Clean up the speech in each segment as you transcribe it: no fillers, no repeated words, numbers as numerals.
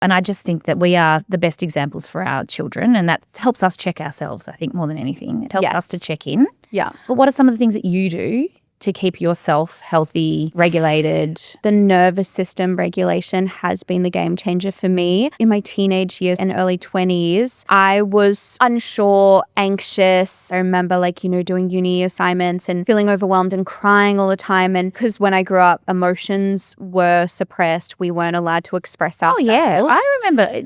And I just think that we are the best examples for our children, and that helps us check ourselves, I think, more than anything. It helps us to check in. Yeah. But what are some of the things that you do to keep yourself healthy, regulated? The nervous system regulation has been the game changer for me. In my teenage years and early 20s, I was unsure, anxious. I remember doing uni assignments and feeling overwhelmed and crying all the time. And because when I grew up, emotions were suppressed. We weren't allowed to express ourselves. Oh, yeah. I remember,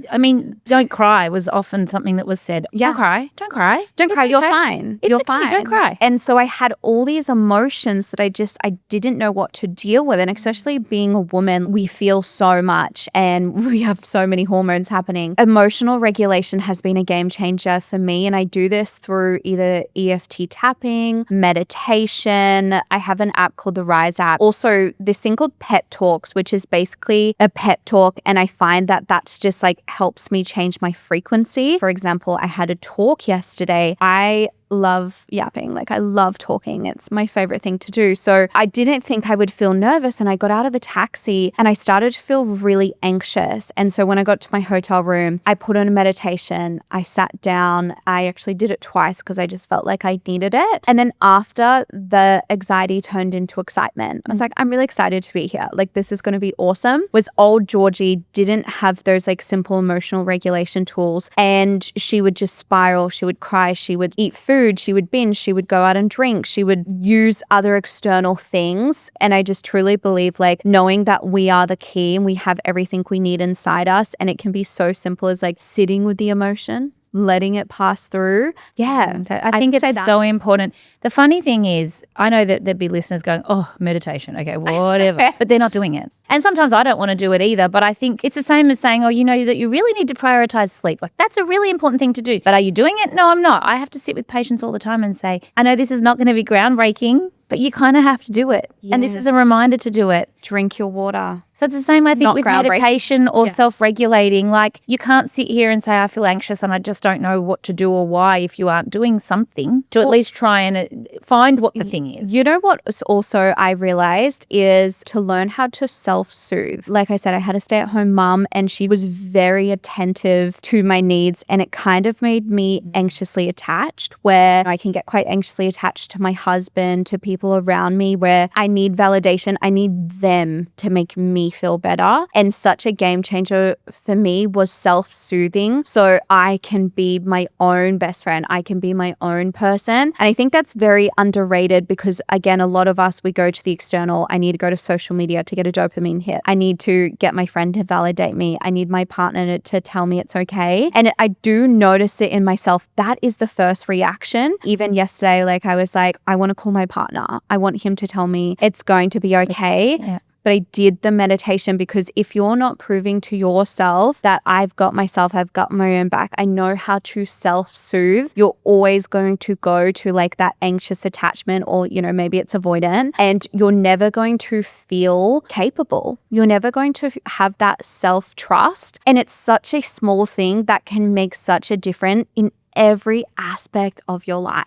don't cry was often something that was said. Yeah. Don't cry. Don't cry. Don't cry. Okay. You're fine. You're fine. Don't cry. And so I had all these emotions that I didn't know what to deal with. And especially being a woman, we feel so much and we have so many hormones happening. Emotional regulation has been a game changer for me. And I do this through either EFT tapping, meditation. I have an app called the Rise app. Also, this thing called pep talks, which is basically a pep talk. And I find that that's just helps me change my frequency. For example, I had a talk yesterday. I love yapping. I love talking. It's my favorite thing to do. So I didn't think I would feel nervous, and I got out of the taxi and I started to feel really anxious. And so when I got to my hotel room, I put on a meditation. I sat down. I actually did it twice because I just felt like I needed it. And then after, the anxiety turned into excitement. I was like, I'm really excited to be here. This is going to be awesome. Was old Georgie didn't have those simple emotional regulation tools, and she would just spiral. She would cry. She would eat food. She would binge, she would go out and drink, she would use other external things. And I just truly believe knowing that we are the key and we have everything we need inside us, and it can be so simple as sitting with the emotion, letting it pass through. Yeah. I think it's so important. The funny thing is, I know that there'd be listeners going, oh, meditation, okay, whatever, but they're not doing it. And sometimes I don't want to do it either, but I think it's the same as saying, that you really need to prioritize sleep. That's a really important thing to do. But are you doing it? No, I'm not. I have to sit with patients all the time and say, I know this is not going to be groundbreaking, but you kind of have to do it. Yes. And this is a reminder to do it. Drink your water. So it's the same, I think, with meditation or self-regulating. You can't sit here and say, I feel anxious and I just don't know what to do or why if you aren't doing something to at least try and find what the thing is. You know what also I realized is to learn how to self-soothe. Like I said, I had a stay-at-home mom and she was very attentive to my needs, and it kind of made me anxiously attached, where I can get quite anxiously attached to my husband, to people around me, where I need validation. I need them to make me feel better. And such a game changer for me was self-soothing, so I can be my own best friend. I can be my own person. And I think that's very underrated because, again, a lot of us, we go to the external. I need to go to social media to get a dopamine hit. I need to get my friend to validate me. I need my partner to tell me it's okay. And I do notice it in myself. That is the first reaction. Even yesterday, I was like, I want to call my partner. I want him to tell me it's going to be okay. Yeah. But I did the meditation because if you're not proving to yourself that I've got myself, I've got my own back, I know how to self-soothe, you're always going to go to that anxious attachment, or, maybe it's avoidant, and you're never going to feel capable. You're never going to have that self-trust. And it's such a small thing that can make such a difference in every aspect of your life.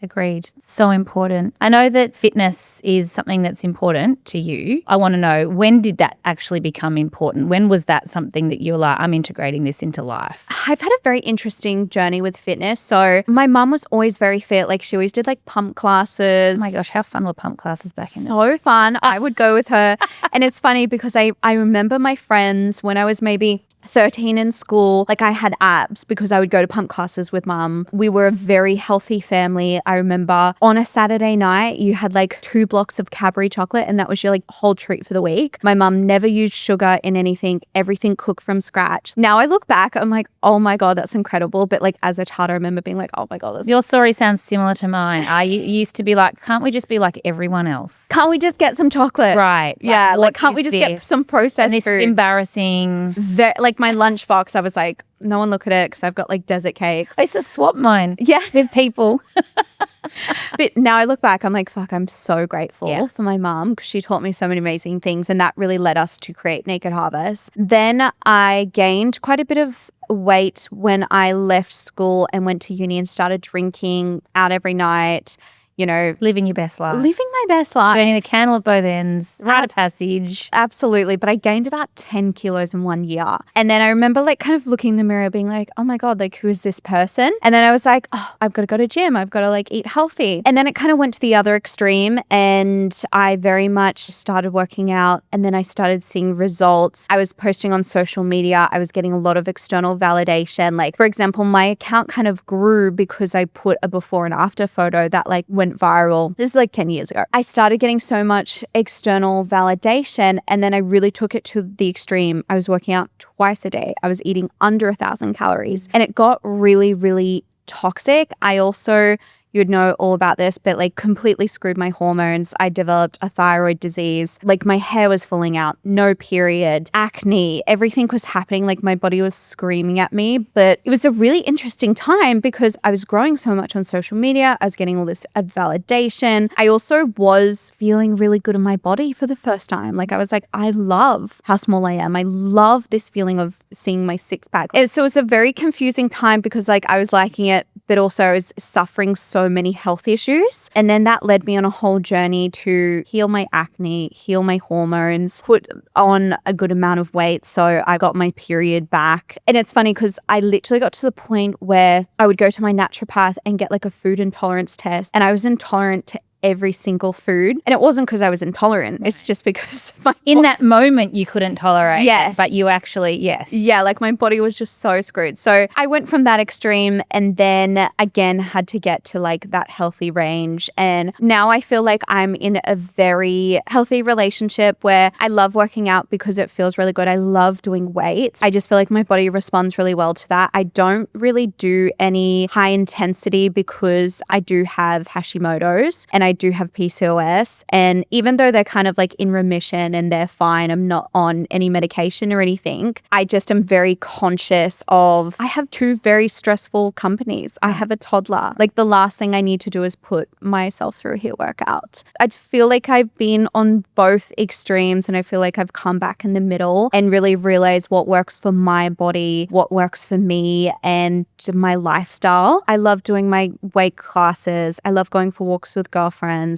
Agreed. So important. I know that fitness is something that's important to you. I want to know, when did that actually become important? When was that something that you're like, I'm integrating this into life? I've had a very interesting journey with fitness. So my mum was always very fit. She always did pump classes. Oh my gosh, how fun were pump classes back in the day? So fun. I would go with her. And it's funny because I remember my friends when I was maybe 13 in school, I had abs because I would go to pump classes with mum. We were a very healthy family. I remember on a Saturday night, you had 2 blocks of Cadbury chocolate, and that was your whole treat for the week. My mum never used sugar in anything, everything cooked from scratch. Now I look back, I'm like, oh my God, that's incredible. But as a child, I remember being like, oh my God. Your story sounds similar to mine. I used to be like, can't we just be like everyone else? Can't we just get some chocolate? Right. Yeah. Can't we just get some processed food? This is embarrassing. My lunchbox, I was like, no one look at it because I've got desert cakes. I used to swap mine with people. But now I look back, I'm like, fuck, I'm so grateful for my mom because she taught me so many amazing things, and that really led us to create Naked Harvest. Then I gained quite a bit of weight when I left school and went to uni and started drinking out every night, Living your best life. living my best life. Burning the candle at both ends. Rite of passage. Absolutely. But I gained about 10 kilos in 1 year. And then I remember like kind of looking in the mirror being like, oh my God, like who is this person? And then I was like, oh, I've got to go to gym. I've got to like eat healthy. And then it kind of went to the other extreme and I very much started working out and then I started seeing results. I was posting on social media. I was getting a lot of external validation. Like for example, my account kind of grew because I put a before and after photo that like went viral. This is like 10 years ago. I started getting so much external validation and then I really took it to the extreme. I was working out twice a day. I was eating under 1,000 calories and it got really, really toxic. I also, you would know all about this, but like completely screwed my hormones. I developed a thyroid disease. Like my hair was falling out, no period, acne, everything was happening. Like my body was screaming at me. But it was a really interesting time because I was growing so much on social media. I was getting all this validation. I also was feeling really good in my body for the first time. Like I was like, I love how small I am. I love this feeling of seeing my six pack. And so it was a very confusing time because like I was liking it, but also I was suffering so many health issues. And then that led me on a whole journey to heal my acne, heal my hormones, put on a good amount of weight. So I got my period back. And it's funny because I literally got to the point where I would go to my naturopath and get like a food intolerance test. And I was intolerant to every single food. And it wasn't because I was intolerant. It's just because in that moment you couldn't tolerate yes. it, but you actually, yes. Yeah, like my body was just so screwed. So I went from that extreme and then again had to get to like that healthy range. And now I feel like I'm in a very healthy relationship where I love working out because it feels really good. I love doing weights. I just feel like my body responds really well to that. I don't really do any high intensity because I do have Hashimoto's and I do have PCOS. And even though they're kind of like in remission and they're fine, I'm not on any medication or anything. I just am very conscious of, I have two very stressful companies. I have a toddler. Like the last thing I need to do is put myself through a HIIT workout. I feel like I've been on both extremes and I feel like I've come back in the middle and really realized what works for my body, what works for me and my lifestyle. I love doing my weight classes. I love going for walks with girlfriends.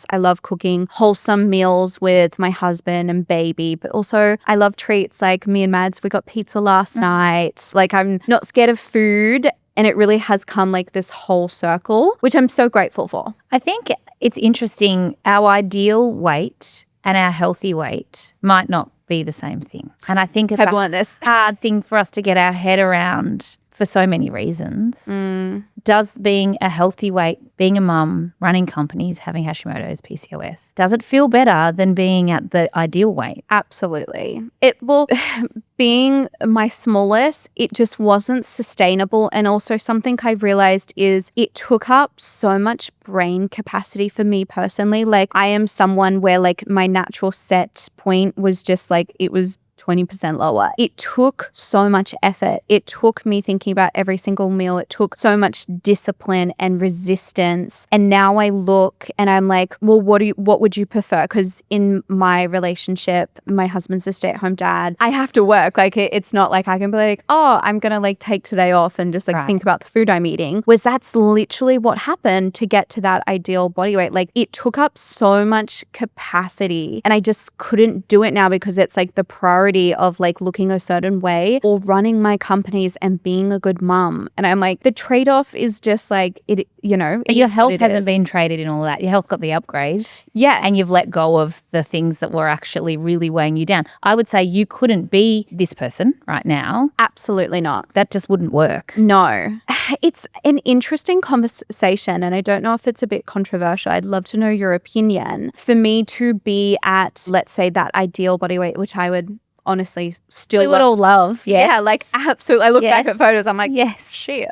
I love cooking wholesome meals with my husband and baby, but also I love treats like me and Mads. We got pizza last night. Like I'm not scared of food. And it really has come like this whole circle, which I'm so grateful for. I think it's interesting. Our ideal weight and our healthy weight might not be the same thing. And I think it's a hard thing for us to get our head around for so many reasons. Does being a healthy weight, being a mum, running companies, having Hashimoto's, PCOS, does it feel better than being at the ideal weight? Absolutely. Being my smallest, it just wasn't sustainable. And also something I've realized is it took up so much brain capacity for me personally. Like I am someone where like my natural set point was just like, it was 20% lower. It took so much effort. It took me thinking about every single meal. It took so much discipline and resistance. And now I look and I'm like, well, what would you prefer? Because in my relationship, my husband's a stay-at-home dad. I have to work. Like it's not like I can be like, oh, I'm going to like take today off and just like think about the food I'm eating. Whereas that's literally what happened to get to that ideal body weight. Like it took up so much capacity and I just couldn't do it now because it's like the priority of like looking a certain way or running my companies and being a good mum. And I'm like, the trade-off is just like, it, you know. But your health hasn't been traded in all of that. Your health got the upgrade. Yeah. And you've let go of the things that were actually really weighing you down. I would say you couldn't be this person right now. Absolutely not. That just wouldn't work. No. It's an interesting conversation and I don't know if it's a bit controversial. I'd love to know your opinion. For me to be at, let's say, that ideal body weight, which I would honestly still we would all love. Yes. Yeah, like absolutely. I look back at photos, I'm like, yes, shit.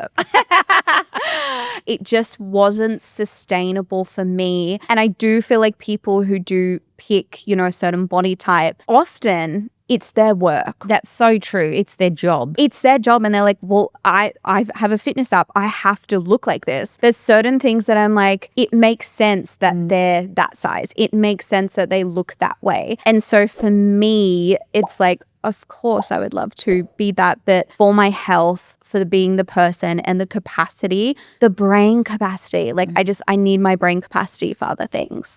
It just wasn't sustainable for me. And I do feel like people who do pick, you know, a certain body type often it's their work. That's so true. It's their job. It's their job. And they're like, well, I have a fitness app. I have to look like this. There's certain things that I'm like, it makes sense that they're that size. It makes sense that they look that way. And so for me, it's like, of course, I would love to be that. But for my health, for being the person and the capacity, the brain capacity, like I need my brain capacity for other things.